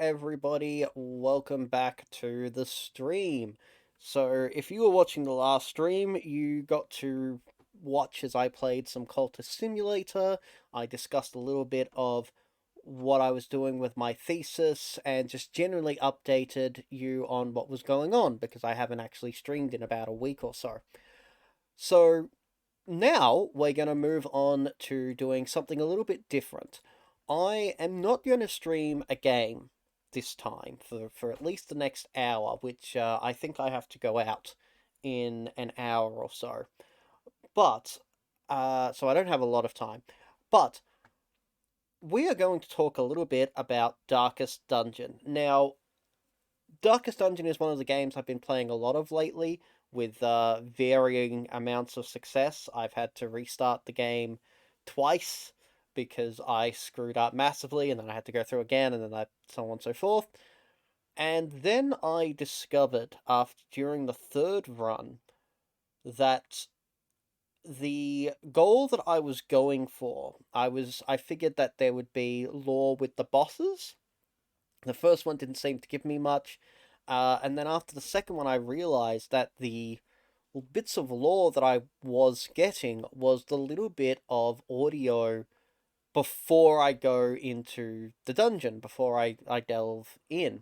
everybody, welcome back to the stream. So if you were watching the last stream, you got to watch as I played some Cultist Simulator. I discussed a little bit of what I was doing with my thesis and just generally updated you on what was going on because I haven't actually streamed in about a week or so. So now we're going to move on to doing something a little bit different. I am not going to stream a game this time for at least the next hour, which I think I have to go out in an hour or so. But, so I don't have a lot of time. But we are going to talk a little bit about Darkest Dungeon. Now, Darkest Dungeon is one of the games I've been playing a lot of lately, with varying amounts of success. I've had to restart the game twice because I screwed up massively, and then I had to go through again, and then so on and so forth. And then I discovered during the third run that the goal that I was going for, I figured that there would be lore with the bosses. The first one didn't seem to give me much. And then after the second one, I realized that the bits of lore that I was getting was the little bit of audio before I go into the dungeon, before I delve in.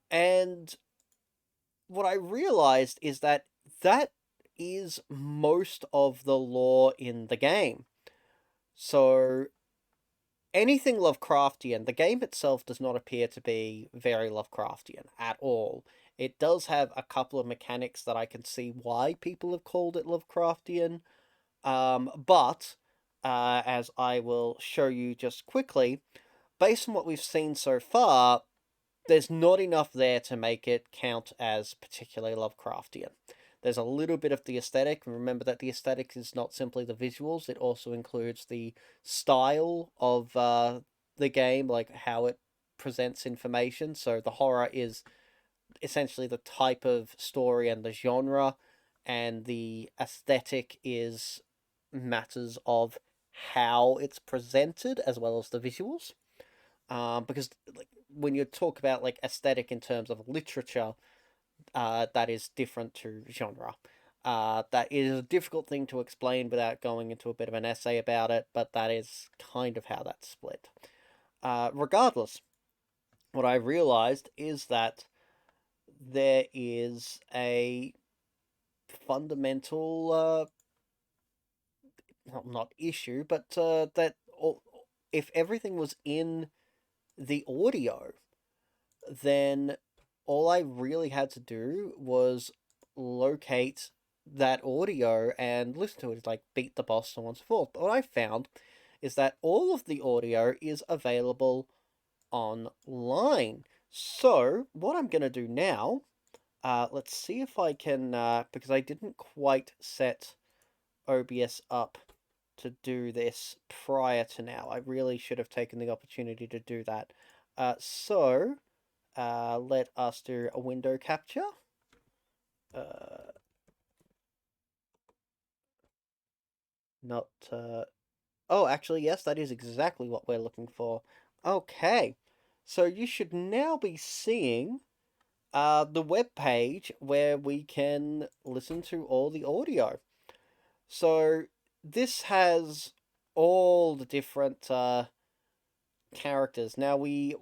And what I realized is that that is most of the lore in the game. So anything Lovecraftian, the game itself does not appear to be very Lovecraftian at all. It does have a couple of mechanics that I can see why people have called it Lovecraftian, but as I will show you just quickly, based on what we've seen so far, there's not enough there to make it count as particularly Lovecraftian. There's a little bit of the aesthetic, and remember that the aesthetic is not simply the visuals, it also includes the style of the game, like how it presents information. So the horror is essentially the type of story and the genre, and the aesthetic is matters of how it's presented as well as the visuals. Because like when you talk about like aesthetic in terms of literature, that is different to genre. That is a difficult thing to explain without going into a bit of an essay about it, but that is kind of how that's split. Regardless, what I realized is that there is a fundamental, not issue, but that if everything was in the audio, then all I really had to do was locate that audio and listen to it. It's like beat the boss, so on and so forth. But what I found is that all of the audio is available online. So what I'm going to do now, let's see if I can, because I didn't quite set OBS up to do this prior to now. I really should have taken the opportunity to do that. Let us do a window capture. Not, oh, actually, yes, that is exactly what we're looking for. Okay, so you should now be seeing the web page where we can listen to all the audio. So this has all the different characters. Now we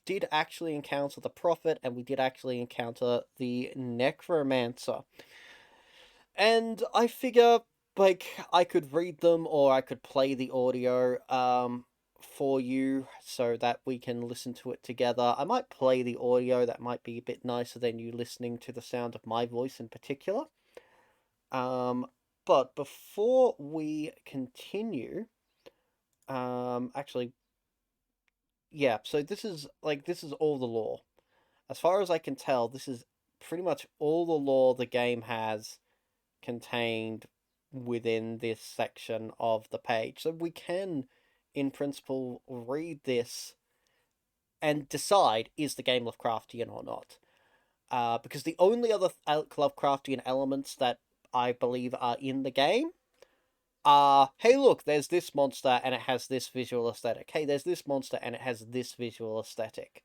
did actually encounter the prophet, and we did actually encounter the necromancer. And I figure like I could read them or I could play the audio for you so that we can listen to it together. I might play the audio, that might be a bit nicer than you listening to the sound of my voice in particular. But before we continue, actually, yeah, so this is all the lore. As far as I can tell, this is pretty much all the lore the game has contained within this section of the page. So we can, in principle, read this and decide, is the game Lovecraftian or not? Because the only other Lovecraftian elements that I believe are in the game are, hey look, there's this monster and it has this visual aesthetic. Hey, there's this monster and it has this visual aesthetic.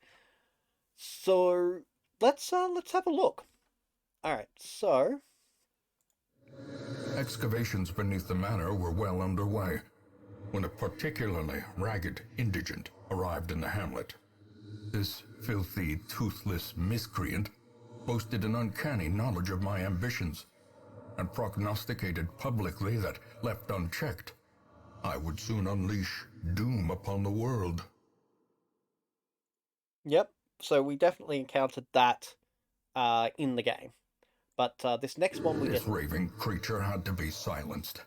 So let's have a look. All right, so Excavations beneath the manor were well underway when a particularly ragged indigent arrived in the hamlet. This filthy, toothless miscreant boasted an uncanny knowledge of my ambitions and prognosticated publicly that, left unchecked, I would soon unleash doom upon the world. yep. So we definitely encountered that in the game. But this next one we This didn't. raving creature had to be silenced,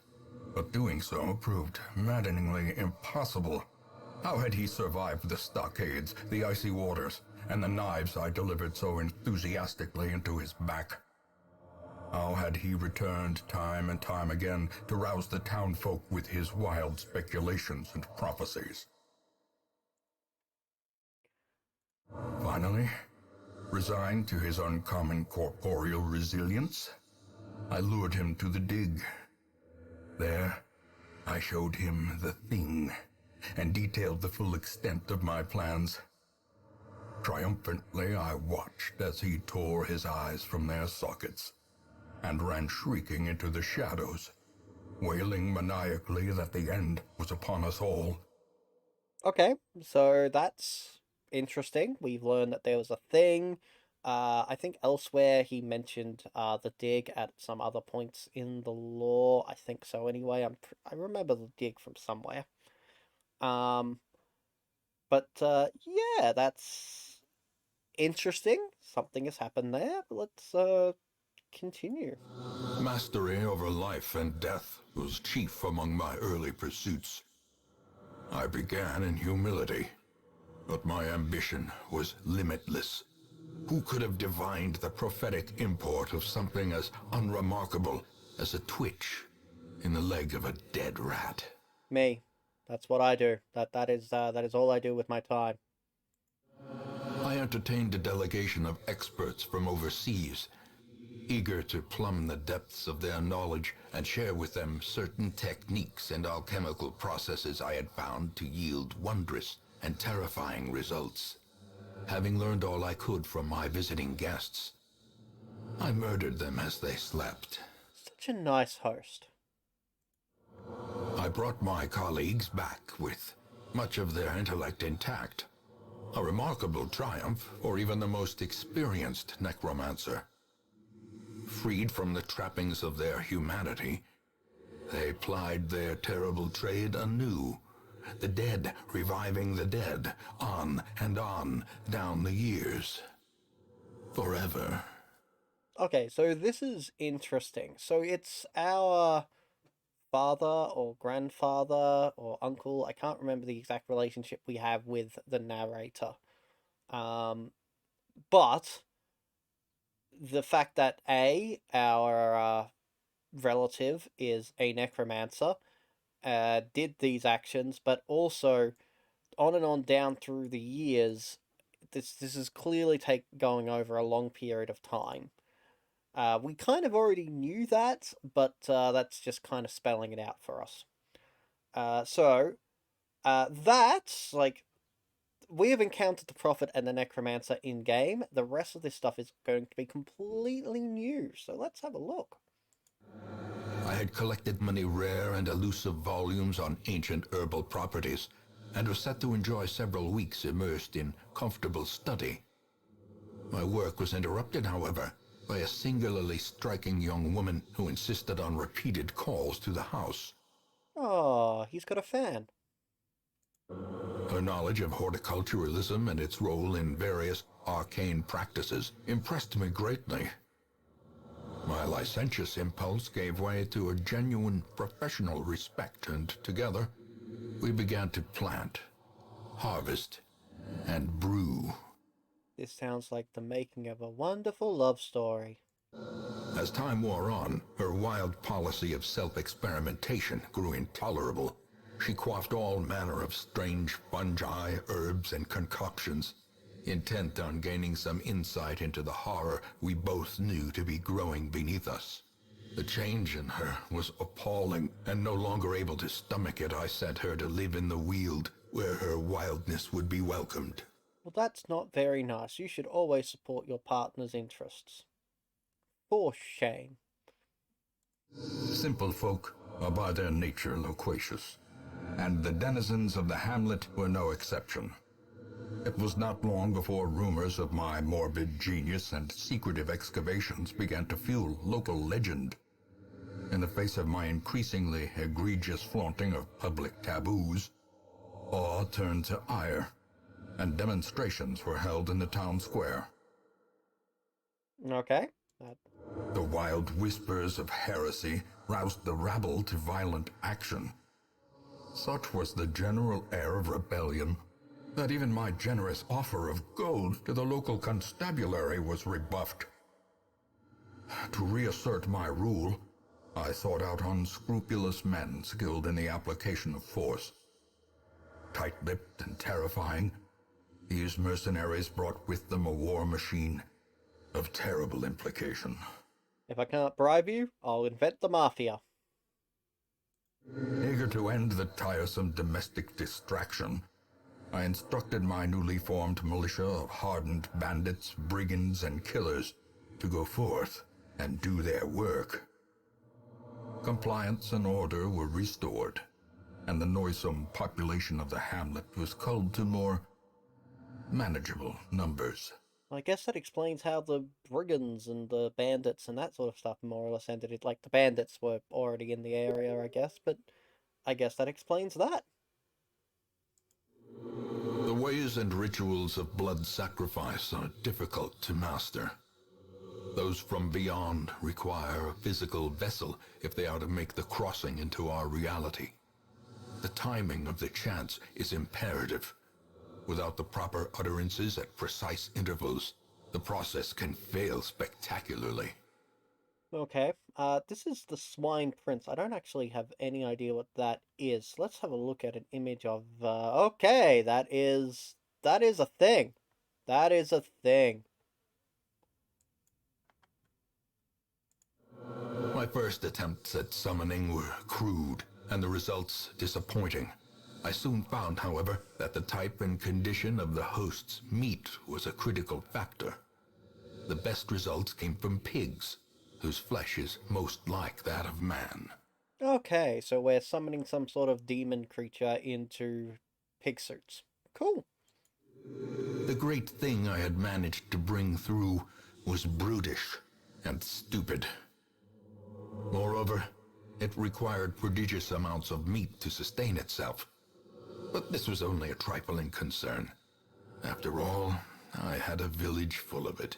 but doing so proved maddeningly impossible. How had he survived the stockades, the icy waters, and the knives I delivered so enthusiastically into his back? How had he returned time and time again to rouse the townfolk with his wild speculations and prophecies? Finally, resigned to his uncommon corporeal resilience, I lured him to the dig. There, I showed him the thing and detailed the full extent of my plans. Triumphantly, I watched as he tore his eyes from their sockets and ran shrieking into the shadows, wailing maniacally that the end was upon us all. Okay, so that's interesting. We've learned that there was a thing. I think elsewhere he mentioned the dig at some other points in the lore. I think so. Anyway, I remember the dig from somewhere. Um, but yeah, that's interesting. Something has happened there. But let's continue. Mastery over life and death was chief among my early pursuits. I began in humility, but my ambition was limitless. Who could have divined the prophetic import of something as unremarkable as a twitch in the leg of a dead rat? Me. That's what I do. That is all I do with my time. I entertained a delegation of experts from overseas, eager to plumb the depths of their knowledge and share with them certain techniques and alchemical processes I had found to yield wondrous and terrifying results. Having learned all I could from my visiting guests, I murdered them as they slept. Such a nice host. I brought my colleagues back with much of their intellect intact. A remarkable triumph for even the most experienced necromancer. Freed from the trappings of their humanity, they plied their terrible trade anew, the dead reviving the dead, on and on down the years. Forever. Okay, so this is interesting. So it's our father or grandfather or uncle. I can't remember the exact relationship we have with the narrator. Um, but the fact that our relative is a necromancer, did these actions, but also on and on down through the years, this is clearly going over a long period of time. We kind of already knew that, but that's just kind of spelling it out for us. That's like we have encountered the prophet and the necromancer in game. The rest of this stuff is going to be completely new. So let's have a look. I had collected many rare and elusive volumes on ancient herbal properties, and was set to enjoy several weeks immersed in comfortable study. My work was interrupted, however, by a singularly striking young woman who insisted on repeated calls to the house. Oh, he's got a fan. Her knowledge of horticulturalism and its role in various arcane practices impressed me greatly. My licentious impulse gave way to a genuine professional respect, and together we began to plant, harvest, and brew. This sounds like the making of a wonderful love story. As time wore on, her wild policy of self-experimentation grew intolerable. She quaffed all manner of strange fungi, herbs, and concoctions, intent on gaining some insight into the horror we both knew to be growing beneath us. The change in her was appalling, and no longer able to stomach it, I sent her to live in the Weald, where her wildness would be welcomed. Well, that's not very nice. You should always support your partner's interests. For shame. Simple folk are by their nature loquacious, and the denizens of the hamlet were no exception. It was not long before rumors of my morbid genius and secretive excavations began to fuel local legend. In the face of my increasingly egregious flaunting of public taboos, awe turned to ire, and demonstrations were held in the town square. Okay. The wild whispers of heresy roused the rabble to violent action. Such was the general air of rebellion that even my generous offer of gold to the local constabulary was rebuffed. To reassert my rule, I sought out unscrupulous men skilled in the application of force. Tight-lipped and terrifying, these mercenaries brought with them a war machine of terrible implication. If I can't bribe you, I'll invent the mafia. Eager to end the tiresome domestic distraction, I instructed my newly formed militia of hardened bandits, brigands, and killers to go forth and do their work. Compliance and order were restored, and the noisome population of the hamlet was culled to more manageable numbers. I guess that explains how the brigands and the bandits and that sort of stuff more or less ended it. Like, the bandits were already in the area, I guess, but I guess that explains that. The ways and rituals of blood sacrifice are difficult to master. Those from beyond require a physical vessel if they are to make the crossing into our reality. The timing of the chants is imperative. Without the proper utterances at precise intervals, the process can fail spectacularly. Okay, this is the Swine Prince. I don't actually have any idea what that is. Let's have a look at an image of, okay, that is a thing. That is a thing. My first attempts at summoning were crude, and the results disappointing. I soon found, however, that the type and condition of the host's meat was a critical factor. The best results came from pigs, whose flesh is most like that of man. Okay, so we're summoning some sort of demon creature into pig suits. Cool. The great thing I had managed to bring through was brutish and stupid. Moreover, it required prodigious amounts of meat to sustain itself. But this was only a trifling concern. After all, I had a village full of it.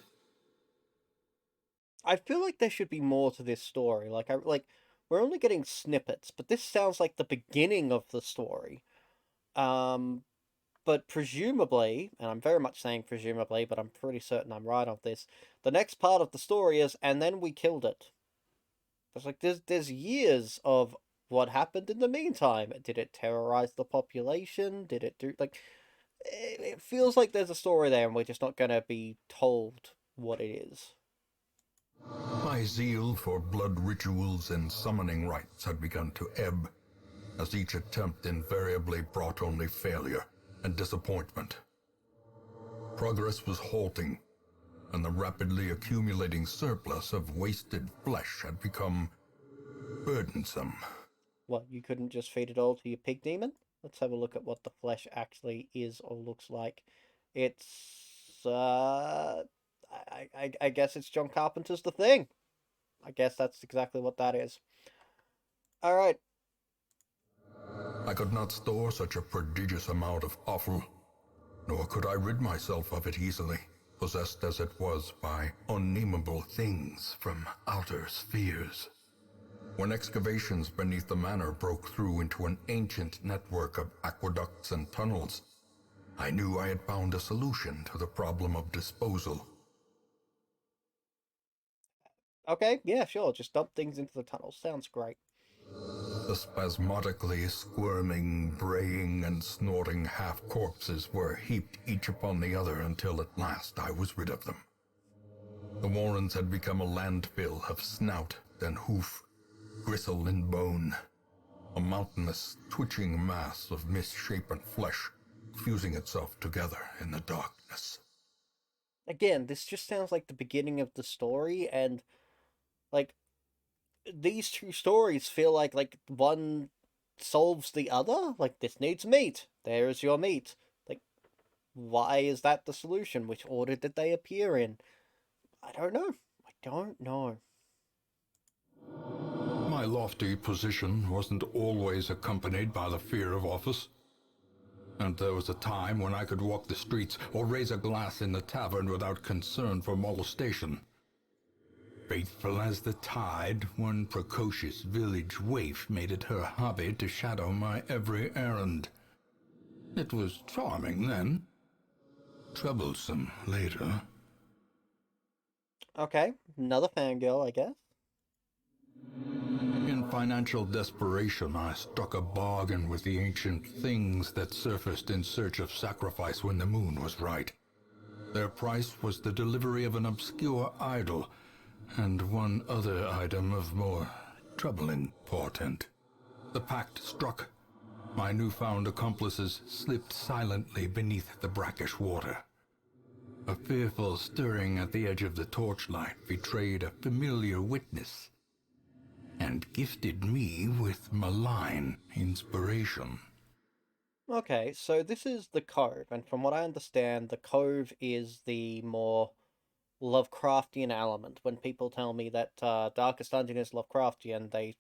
I feel like there should be more to this story. We're only getting snippets, but this sounds like the beginning of the story. But presumably, and I'm very much saying presumably, but I'm pretty certain I'm right on this, the next part of the story is, and then we killed it. It's like, there's years of what happened in the meantime. Did it terrorize the population? Did it do, like, it feels like there's a story there and we're just not gonna be told what it is. My zeal for blood rituals and summoning rites had begun to ebb, as each attempt invariably brought only failure and disappointment. Progress was halting, and the rapidly accumulating surplus of wasted flesh had become burdensome. What, you couldn't just feed it all to your pig demon? Let's have a look at what the flesh actually is or looks like. It's, I guess it's John Carpenter's The Thing. I guess that's exactly what that is. Alright. I could not store such a prodigious amount of offal, nor could I rid myself of it easily, possessed as it was by unnameable things from outer spheres. When excavations beneath the manor broke through into an ancient network of aqueducts and tunnels, I knew I had found a solution to the problem of disposal. Okay, yeah, sure, just dump things into the tunnel. Sounds great. The spasmodically squirming, braying, and snorting half-corpses were heaped each upon the other until at last I was rid of them. The warrens had become a landfill of snout and hoof, gristle and bone, a mountainous, twitching mass of misshapen flesh fusing itself together in the darkness. Again, this just sounds like the beginning of the story, and like these two stories feel like one solves the other. Like, this needs meat. There is your meat. Like, why is that the solution? Which order did they appear in? I don't know. I don't know. My lofty position wasn't always accompanied by the fear of office. And there was a time when I could walk the streets or raise a glass in the tavern without concern for molestation. Faithful as the tide, one precocious village waif made it her hobby to shadow my every errand. It was charming then, troublesome later. Okay, another fangirl, I guess. In financial desperation, I struck a bargain with the ancient things that surfaced in search of sacrifice when the moon was right. Their price was the delivery of an obscure idol, and one other item of more troubling portent. The pact struck. My newfound accomplices slipped silently beneath the brackish water. A fearful stirring at the edge of the torchlight betrayed a familiar witness, and gifted me with malign inspiration. Okay, so this is the Cove, and from what I understand, the Cove is the more Lovecraftian element. When people tell me that Darkest Dungeon is Lovecraftian, they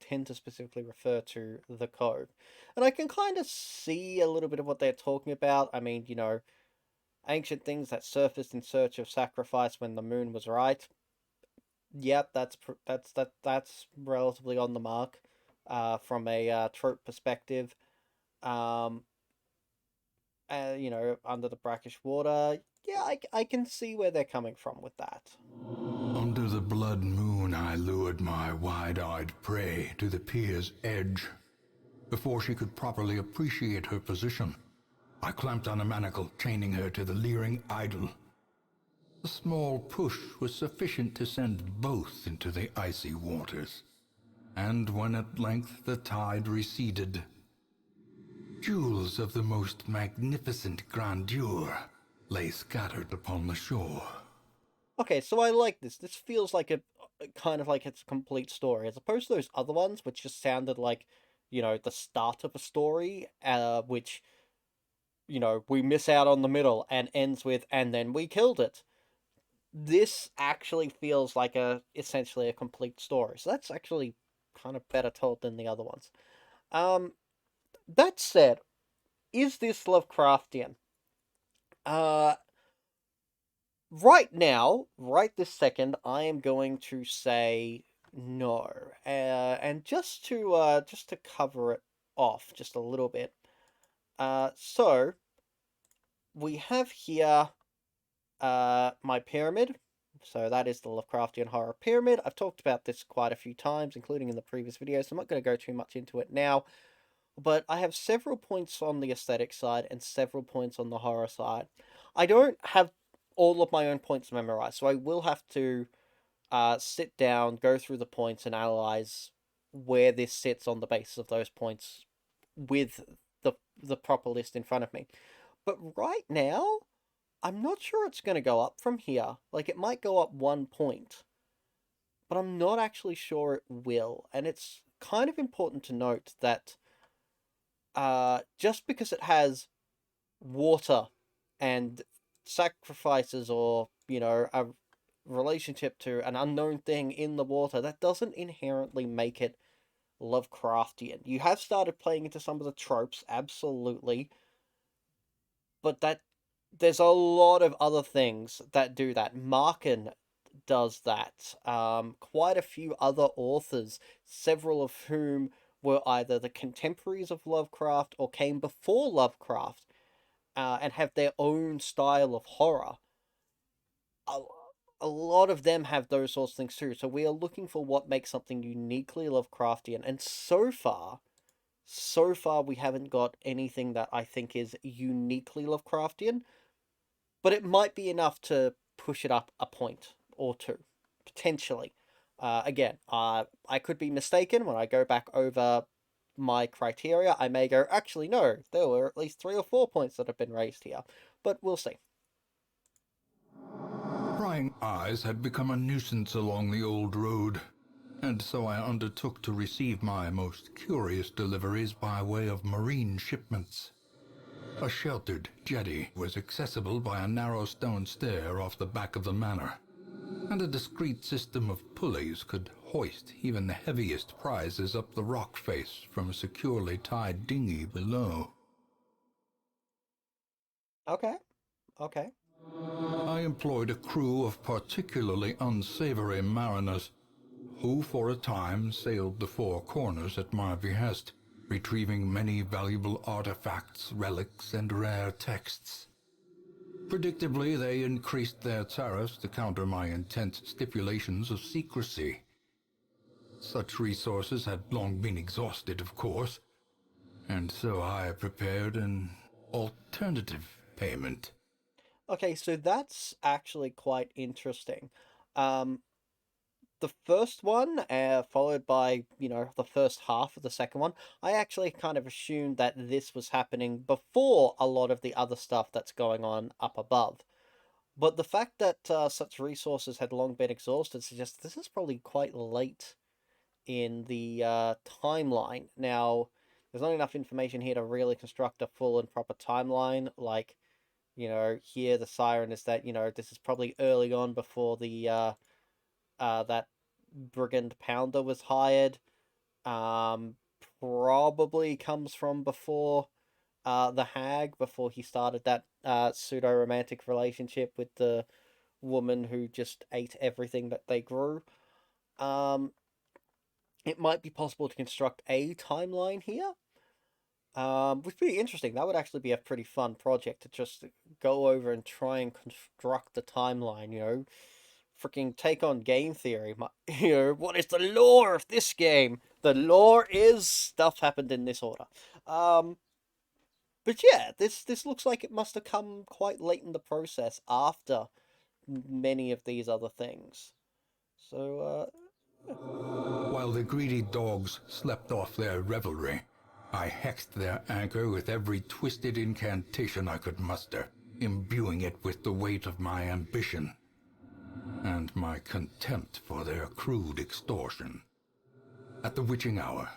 tend to specifically refer to the Cove. And I can kind of see a little bit of what they're talking about. I mean, ancient things that surfaced in search of sacrifice when the moon was right. Yep, that's relatively on the mark, from a trope perspective. Um, Under the brackish water. Yeah, I can see where they're coming from with that. Under the blood moon, I lured my wide-eyed prey to the pier's edge. Before she could properly appreciate her position, I clamped on a manacle, chaining her to the leering idol. A small push was sufficient to send both into the icy waters. And when at length the tide receded, jewels of the most magnificent grandeur lay scattered upon the shore. Okay, so I like this. This feels like a kind of like it's a complete story, as opposed to those other ones, which just sounded like, the start of a story, which, we miss out on the middle and ends with, and then we killed it. This actually feels like essentially a complete story. So that's actually kind of better told than the other ones. Um, that said, is this Lovecraftian? Uh, right now, right this second, I am going to say no. And just to cover it off just a little bit. So we have here my pyramid. So that is the Lovecraftian horror pyramid. I've talked about this quite a few times, including in the previous video, so I'm not going to go too much into it now. But I have several points on the aesthetic side and several points on the horror side. I don't have all of my own points memorized, so I will have to sit down, go through the points, and analyze where this sits on the basis of those points with the proper list in front of me. But right now, I'm not sure it's going to go up from here. Like, it might go up 1 point, but I'm not actually sure it will. And it's kind of important to note that just because it has water and sacrifices, or, a relationship to an unknown thing in the water, that doesn't inherently make it Lovecraftian. You have started playing into some of the tropes, absolutely, but there's a lot of other things that do that. Markin does that. Quite a few other authors, several of whom were either the contemporaries of Lovecraft or came before Lovecraft, and have their own style of horror. A, a lot of them have those sorts of things too. So we are looking for what makes something uniquely Lovecraftian, and so far we haven't got anything that I think is uniquely Lovecraftian, but it might be enough to push it up a point or two, potentially. Again, I could be mistaken when I go back over my criteria, I may go, actually, no, there were at least 3 or 4 points that have been raised here. But we'll see. Prying eyes had become a nuisance along the old road, and so I undertook to receive my most curious deliveries by way of marine shipments. A sheltered jetty was accessible by a narrow stone stair off the back of the manor, and a discreet system of pulleys could hoist even the heaviest prizes up the rock face from a securely tied dinghy below. Okay, okay. I employed a crew of particularly unsavory mariners, who for a time sailed the four corners at my behest, retrieving many valuable artifacts, relics, and rare texts. Predictably, they increased their tariffs to counter my intense stipulations of secrecy. Such resources had long been exhausted, of course, and so I prepared an alternative payment. Okay, so that's actually quite interesting. Um, the first one, followed by, the first half of the second one, I actually kind of assumed that this was happening before a lot of the other stuff that's going on up above. But the fact that such resources had long been exhausted suggests this is probably quite late in the timeline. Now, there's not enough information here to really construct a full and proper timeline. Like, here the siren is that, this is probably early on before the that brigand pounder was hired. Um, Probably comes from before the hag, before he started that pseudo romantic relationship with the woman who just ate everything that they grew. Um, it might be possible to construct a timeline here. Which would be interesting. That would actually be a pretty fun project to just go over and try and construct the timeline, freaking take on game theory. What is the lore of this game? The lore is stuff happened in this order. Um, but yeah, this looks like it must have come quite late in the process after many of these other things. So, While the greedy dogs slept off their revelry, I hexed their anchor with every twisted incantation I could muster, imbuing it with the weight of my ambition and my contempt for their crude extortion. At the witching hour,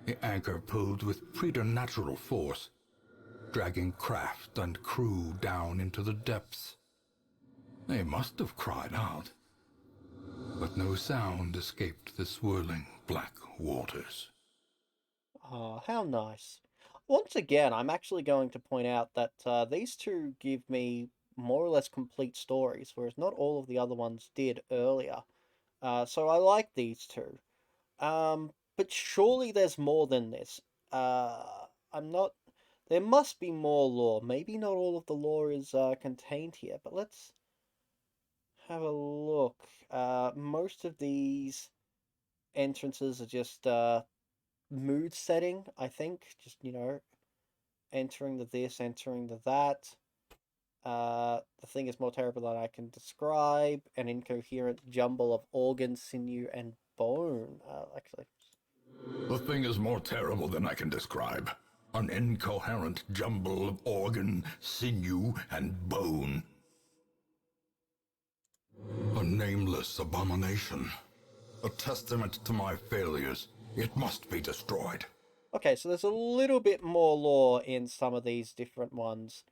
the anchor pulled with preternatural force, dragging craft and crew down into the depths. They must have cried out, but no sound escaped the swirling black waters. how nice. Once again, I'm actually going to point out that these two give me more or less complete stories, whereas not all of the other ones did earlier. So I like these two. But surely there's more than this. I'm not. There must be more lore. Maybe not all of the lore is contained here, but let's have a look. Most of these entrances are just mood setting, I think. Just, entering the this, entering the that. The thing is more terrible than I can describe. An incoherent jumble of organ, sinew, and bone. Actually, The thing is more terrible than I can describe. An incoherent jumble of organ, sinew, and bone. A nameless abomination. A testament to my failures. It must be destroyed. okay, so there's a little bit more lore in some of these different ones.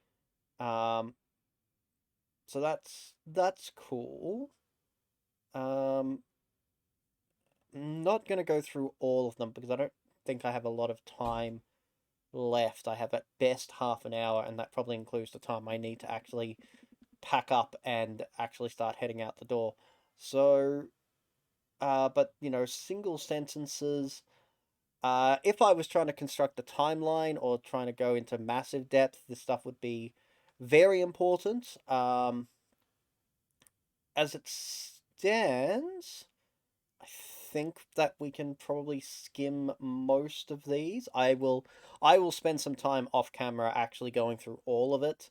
Um, so that's cool. Um, not gonna go through all of them because I don't think I have a lot of time left. I have at best half an hour, and that probably includes the time I need to actually pack up and actually start heading out the door. So, but single sentences. If I was trying to construct a timeline or trying to go into massive depth, this stuff would be very important. As it stands, I think that we can probably skim most of these. I will spend some time off camera actually going through all of it.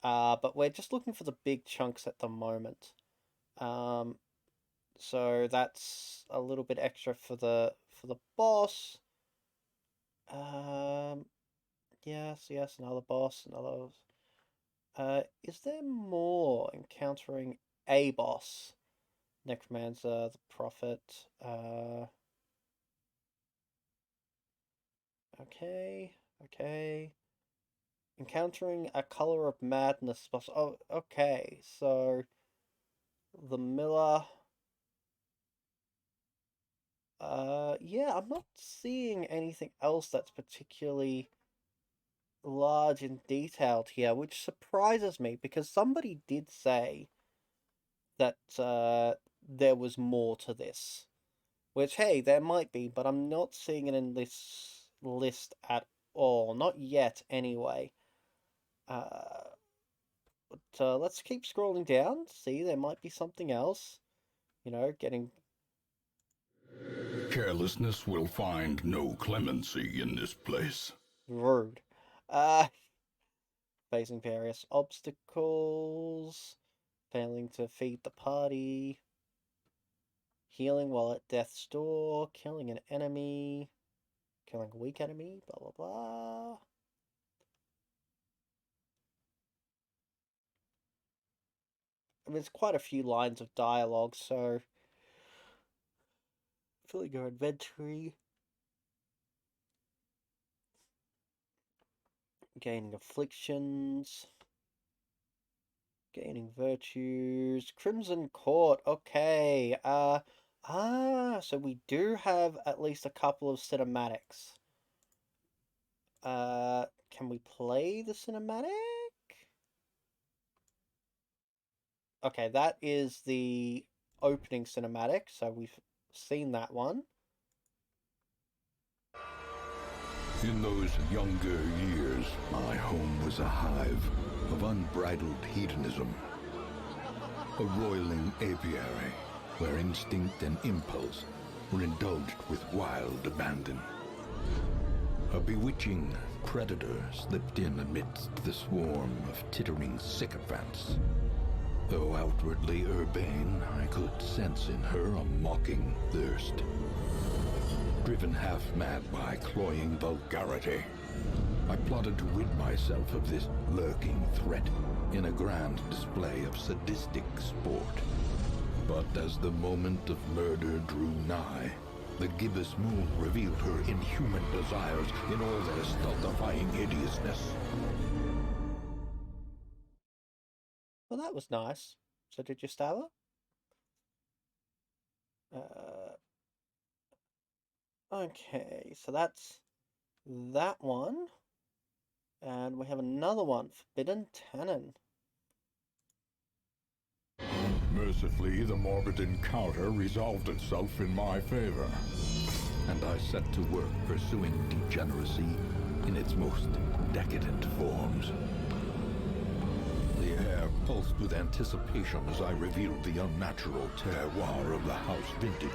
But we're just looking for the big chunks at the moment. Um, so that's a little bit extra for the boss. Um, yes, yes, another boss, another. Is there more encountering a boss? Necromancer, the Prophet. Okay, okay. Encountering a color of madness boss. Oh, okay. So the Miller. Yeah, I'm not seeing anything else that's particularly large and detailed here, which surprises me because somebody did say that there was more to this. Which, hey, there might be, but I'm not seeing it in this list at all. Not yet, anyway. Uh, but let's keep scrolling down. See, there might be something else. You know, getting Carelessness will find no clemency in this place. rude. Facing various obstacles. Failing to feed the party. Healing while at death's door. Killing an enemy. Killing a weak enemy. Blah, blah, blah. I mean, there's quite a few lines of dialogue, so filling your inventory, gaining afflictions, gaining virtues, Crimson Court. Okay. So we do have at least a couple of cinematics. Can we play the cinematic? Okay, that is the opening cinematic, so we've seen that one. In those younger years, my home was a hive of unbridled hedonism. A roiling apiary where instinct and impulse were indulged with wild abandon. A bewitching predator slipped in amidst the swarm of tittering sycophants. Though outwardly urbane, I could sense in her a mocking thirst. Driven half-mad by cloying vulgarity, I plotted to rid myself of this lurking threat in a grand display of sadistic sport. But as the moment of murder drew nigh, the gibbous moon revealed her inhuman desires in all their stultifying hideousness. Well, that was nice. So did you stab her? Okay, so that's that one. And we have another one, Forbidden Tannin. Mercifully, the morbid encounter resolved itself in my favor, and I set to work pursuing degeneracy in its most decadent forms. The air pulsed with anticipation as I revealed the unnatural terroir of the house vintage.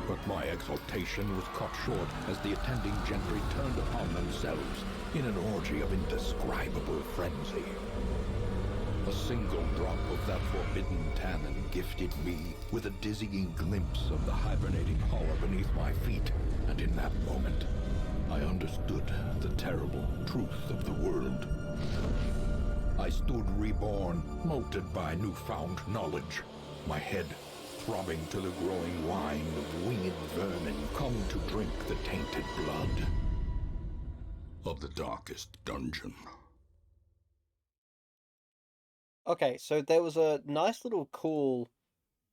But my exultation was cut short as the attending gentry turned upon themselves in an orgy of indescribable frenzy. A single drop of that forbidden tannin gifted me with a dizzying glimpse of the hibernating horror beneath my feet, and in that moment, I understood the terrible truth of the world. I stood reborn, molded by newfound knowledge, my head throbbing to the growing wine of winged vermin come to drink the tainted blood of the darkest dungeon. Okay, so there was a nice little cool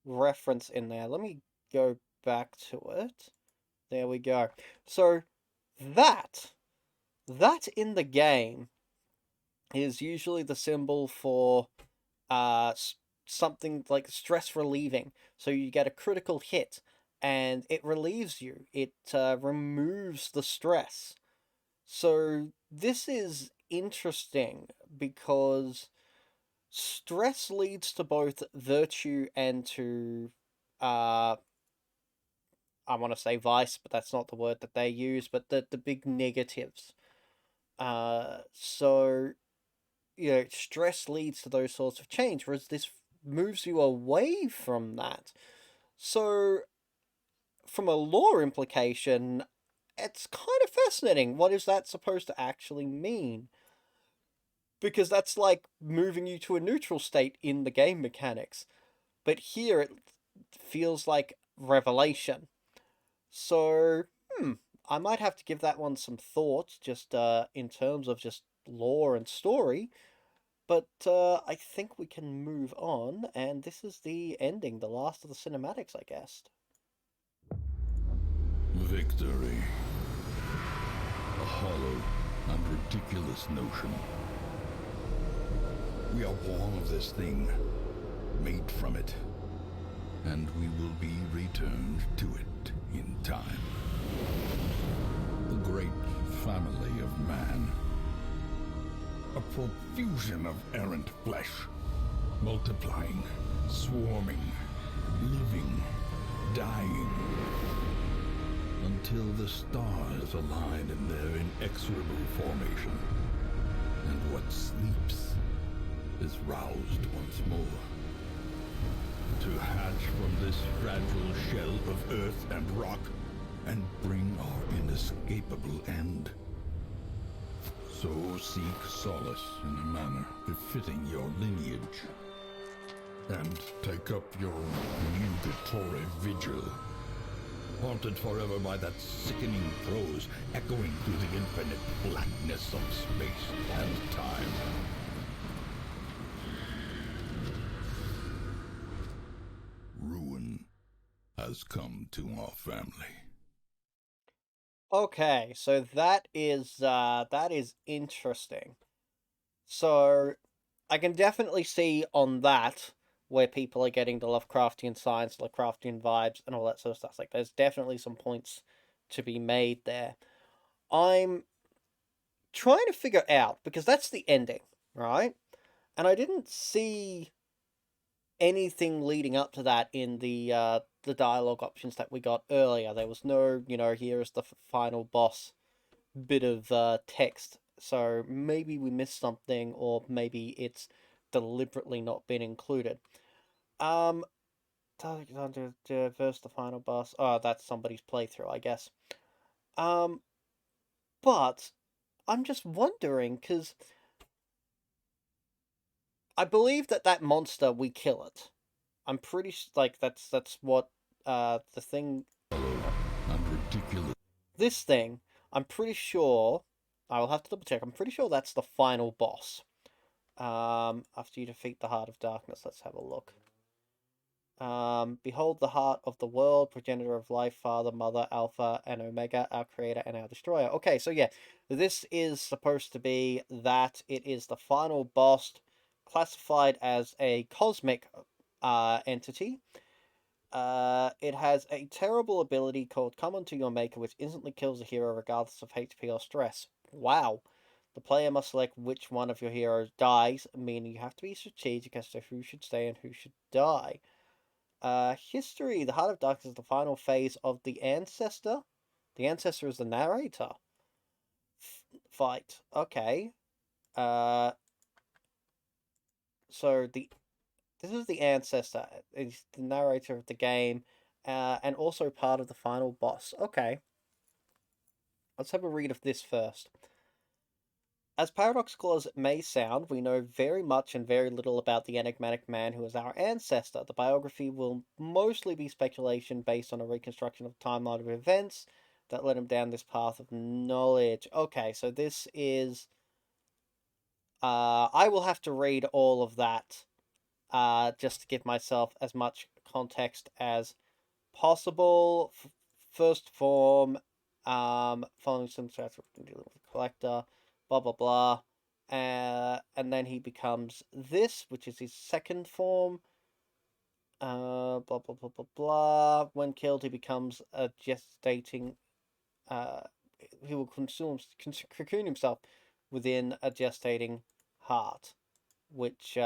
reference in there. Let me go back to it. There we go. So that in the game is usually the symbol for something like stress relieving. So you get a critical hit and it relieves you. It removes the stress. So this is interesting because stress leads to both virtue and to I want to say vice, but that's not the word that they use, but the big negatives. So stress leads to those sorts of change, whereas this moves you away from that. So, from a lore implication, it's kind of fascinating. What is that supposed to actually mean? Because that's like moving you to a neutral state in the game mechanics. But here it feels like revelation. So, I might have to give that one some thought, just in terms of just lore and story. But I think we can move on, and this is the ending, the last of the cinematics, I guess. Victory. A hollow and ridiculous notion. We are born of this thing, made from it, and we will be returned to it in time. The great family of man. A profusion of errant flesh, multiplying, swarming, living, dying, until the stars align in their inexorable formation, and what sleeps is roused once more. To hatch from this fragile shell of earth and rock, and bring our inescapable end. So seek solace in a manner befitting your lineage, and take up your nugatory vigil, haunted forever by that sickening prose echoing through the infinite blackness of space and time. Ruin has come to our family. Okay, so that is interesting. So I can definitely see on that where people are getting the Lovecraftian science, Lovecraftian vibes, and all that sort of stuff. Like, there's definitely some points to be made there. I'm trying to figure out, because that's the ending, right? And I didn't see anything leading up to that in the dialogue options that we got earlier. There was no, here is the final boss bit of text. So maybe we missed something, or maybe it's deliberately not been included. Um, versus the final boss. Oh, that's somebody's playthrough, I guess. Um, but I'm just wondering because I believe that monster we kill it. I'm pretty like that's what the thing. And ridiculous. This thing, I'm pretty sure. I will have to double check. I'm pretty sure that's the final boss. After you defeat the Heart of Darkness, let's have a look. Behold the heart of the world, progenitor of life, father, mother, alpha, and omega, our creator and our destroyer. Okay, so yeah, this is supposed to be that it is the final boss, classified as a cosmic entity. It has a terrible ability called Come Unto Your Maker, which instantly kills a hero regardless of HP or stress. Wow. The player must select which one of your heroes dies, meaning you have to be strategic as to who should stay and who should die. History. The Heart of Darkness is the final phase of the Ancestor. The Ancestor is the narrator. Fight. Okay. Uh, so this is the Ancestor. It's the narrator of the game, and also part of the final boss. Okay. Let's have a read of this first. As paradoxical as it may sound, we know very much and very little about the enigmatic man who is our ancestor. The biography will mostly be speculation based on a reconstruction of the timeline of events that led him down this path of knowledge. Okay, so this is. I will have to read all of that just to give myself as much context as possible. First form, following some stats dealing with the collector, blah blah blah, and then he becomes this, which is his second form. Blah blah blah blah blah. When killed, he becomes a gestating. Uh, he will cocoon himself within a gestating heart, which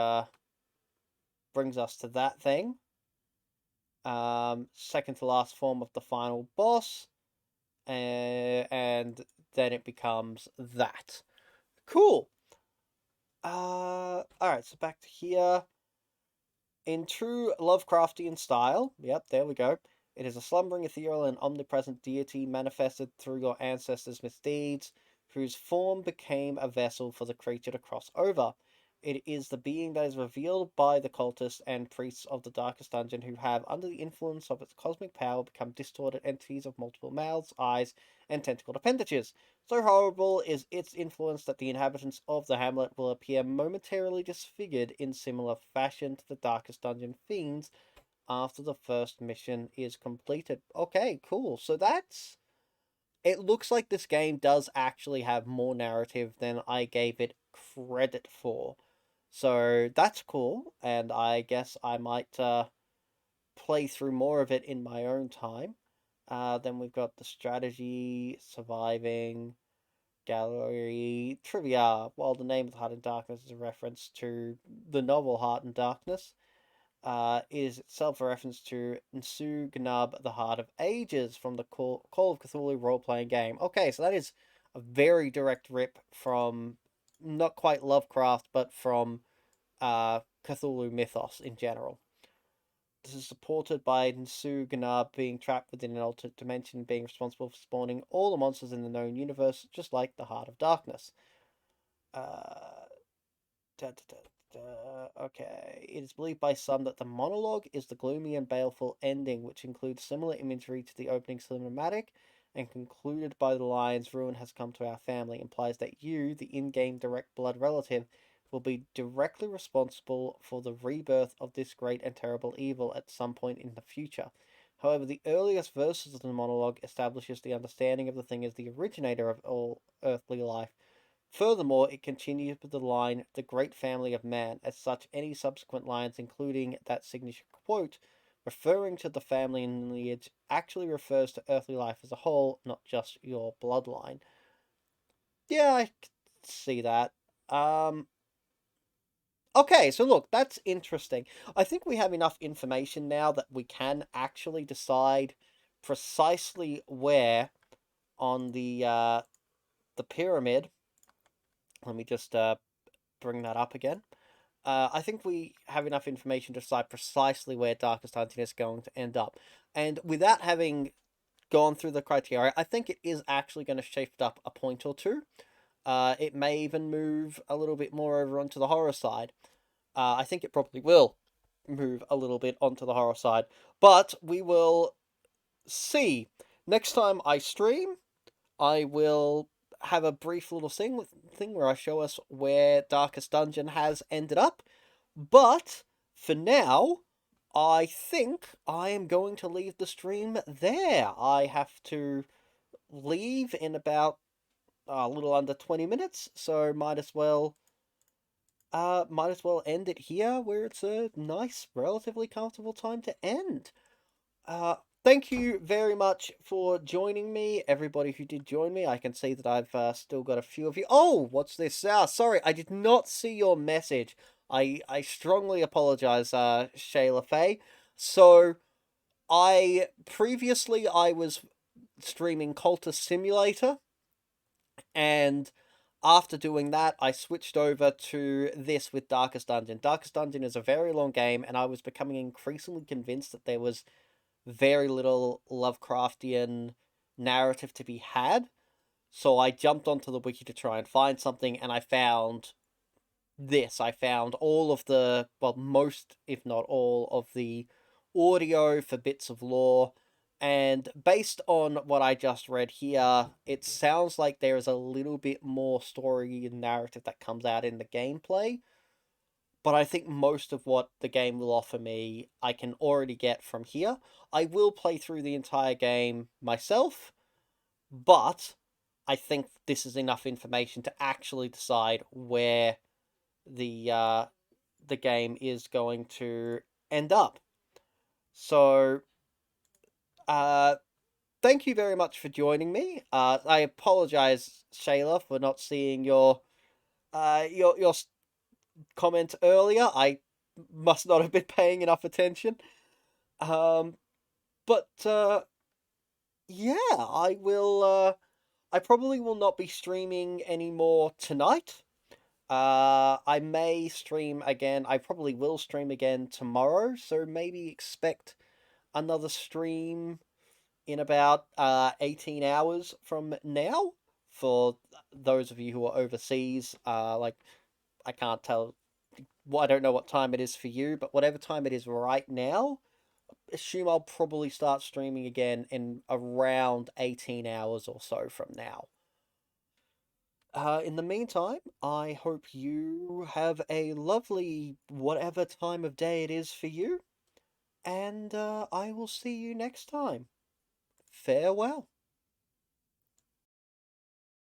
brings us to that thing. Second to last form of the final boss, and then it becomes that. Cool. Alright, so back to here. In true Lovecraftian style, yep, there we go. It is a slumbering, ethereal, and omnipresent deity manifested through your ancestors' misdeeds, whose form became a vessel for the creature to cross over. It is the being that is revealed by the cultists and priests of the Darkest Dungeon who have, under the influence of its cosmic power, become distorted entities of multiple mouths, eyes, and tentacled appendages. So horrible is its influence that the inhabitants of the hamlet will appear momentarily disfigured in similar fashion to the Darkest Dungeon fiends after the first mission is completed. Okay, cool. So that's. It looks like this game does actually have more narrative than I gave it credit for. So that's cool, and I guess I might play through more of it in my own time. Then we've got the strategy, surviving, gallery, trivia. While the name of Heart in Darkness is a reference to the novel Heart in Darkness, is itself a reference to Nsu Gnub, the Heart of Ages from the Call of Cthulhu role-playing game. Okay, so that is a very direct rip from not quite Lovecraft, but from Cthulhu mythos in general. This is supported by Nsu Gnub being trapped within an alternate dimension, being responsible for spawning all the monsters in the known universe, just like the Heart of Darkness. Uh, Da, da, da, okay. It is believed by some that the monologue is the gloomy and baleful ending, which includes similar imagery to the opening cinematic, and concluded by the lines "Ruin has come to our family," implies that you, the in-game direct blood relative, will be directly responsible for the rebirth of this great and terrible evil at some point in the future. However, the earliest verses of the monologue establishes the understanding of the thing as the originator of all earthly life. Furthermore, it continues with the line, "the great family of man." As such, any subsequent lines, including that signature quote, referring to the family and lineage, actually refers to earthly life as a whole, not just your bloodline. Yeah, I can see that. Um, okay, so look, that's interesting. I think we have enough information now that we can actually decide precisely where on the pyramid. Let me just bring that up again. I think we have enough information to decide precisely where Darkest Dungeon is going to end up. And without having gone through the criteria, I think it is actually going to shift up a point or two. It may even move a little bit more over onto the horror side. I think it probably will move a little bit onto the horror side. But we will see. Next time I stream, I will have a brief little thing where I show us where Darkest Dungeon has ended up. But for now, I think I am going to leave the stream there. I have to leave in about a little under 20 minutes, so might as well end it here where it's a nice, relatively comfortable time to end. Uh, Thank you very much for joining me, everybody who did join me. I can see that I've still got a few of you. Oh, what's this? Sorry, I did not see your message. I strongly apologize, Shayla Faye. So, I was streaming Cultist Simulator, and after doing that, I switched over to this with Darkest Dungeon. Darkest Dungeon is a very long game, and I was becoming increasingly convinced that there was very little Lovecraftian narrative to be had. So I jumped onto the wiki to try and find something, and I found this. I found all of the, well, most, if not all, of the audio for bits of lore. And based on what I just read here, it sounds like there is a little bit more story and narrative that comes out in the gameplay. But I think most of what the game will offer me, I can already get from here. I will play through the entire game myself, but I think this is enough information to actually decide where the game is going to end up. So, uh, thank you very much for joining me. I apologize, Shayla, for not seeing your comment earlier. I must not have been paying enough attention. Um, but yeah, I will. I probably will not be streaming anymore tonight. I may stream again. I probably will stream again tomorrow. So maybe expect another stream in about 18 hours from now. For those of you who are overseas, I can't tell. Well, I don't know what time it is for you, but whatever time it is right now, assume I'll probably start streaming again in around 18 hours or so from now. In the meantime, I hope you have a lovely whatever time of day it is for you, and I will see you next time. Farewell.